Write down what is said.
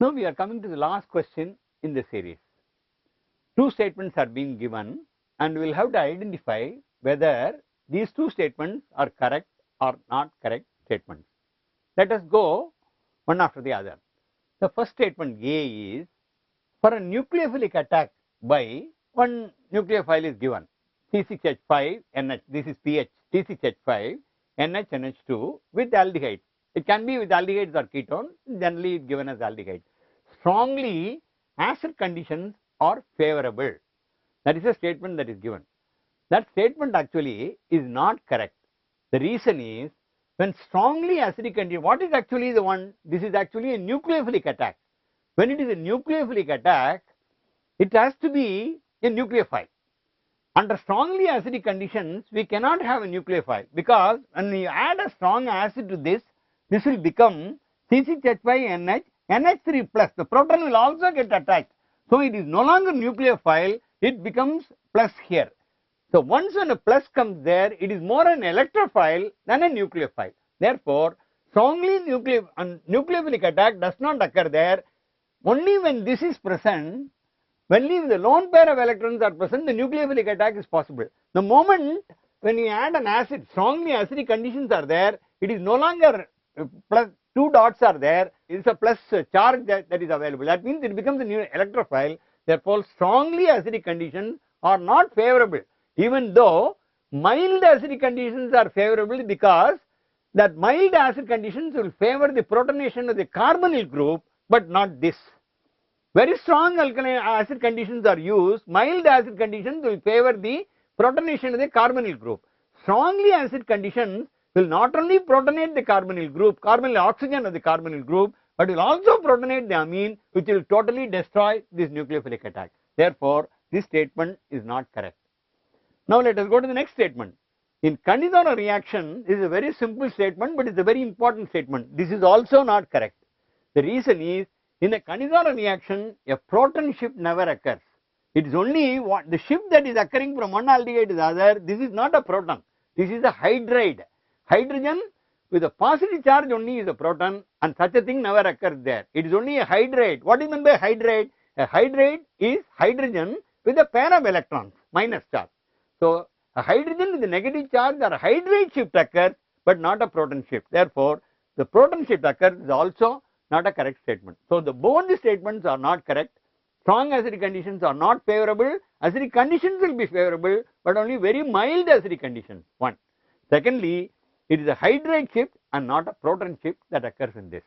Now we are coming to the last question in the series. Two statements are being given and we will have to identify whether these two statements are correct or not correct statements. Let us go one after the other. The first statement A is, for a nucleophilic attack by one nucleophile is given, C6H5 NH, this is pH, C6H5 NH NH2 with aldehyde. It can be with aldehydes or ketones, generally given as aldehyde. Strongly acid conditions are favorable. That is a statement that is given. That statement actually is not correct. The reason is, when strongly acidic condition, what is actually the one? This is actually a nucleophilic attack. When it is a nucleophilic attack, it has to be a nucleophile. Under strongly acidic conditions, we cannot have a nucleophile, because when you add a strong acid to this, this will become C6H5NH, NH3 plus. The proton will also get attacked. So it is no longer nucleophile, it becomes plus here. So once when a plus comes there, it is more an electrophile than a nucleophile. Therefore, strongly nucleophilic attack does not occur there. Only when this is present, only when the lone pair of electrons are present, the nucleophilic attack is possible. The moment when you add an acid, strongly acidic conditions are there, it is no longer plus, two dots are there, it is a plus charge that is available. That means it becomes a new electrophile. Therefore, strongly acidic conditions are not favorable, even though mild acidic conditions are favorable, because that mild acid conditions will favor the protonation of the carbonyl group, but not this. Very strong alkaline acid conditions are used, mild acid conditions will favor the protonation of the carbonyl group. Strongly acid conditions will not only protonate the carbonyl group, carbonyl oxygen of the carbonyl group, but will also protonate the amine, which will totally destroy this nucleophilic attack. Therefore, this statement is not correct. Now let us go to the next statement. In Kanizara reaction, this is a very simple statement, but it is a very important statement. This is also not correct. The reason is, in a Kanizara reaction, a proton shift never occurs. It is only the shift that is occurring from one aldehyde to the other. This is not a proton. This is a hydride. Hydrogen with a positive charge only is a proton, and such a thing never occurs there. It is only a hydride. What is meant by hydride? A hydride is hydrogen with a pair of electrons, minus charge. So a hydrogen with a negative charge or a hydride shift occurs, but not a proton shift. Therefore, the proton shift occurs is also not a correct statement. So both the statements are not correct. Strong acidic conditions are not favorable. Acidic conditions will be favorable, but only very mild acidic conditions. One. Secondly, it is a hydride shift and not a proton shift that occurs in this.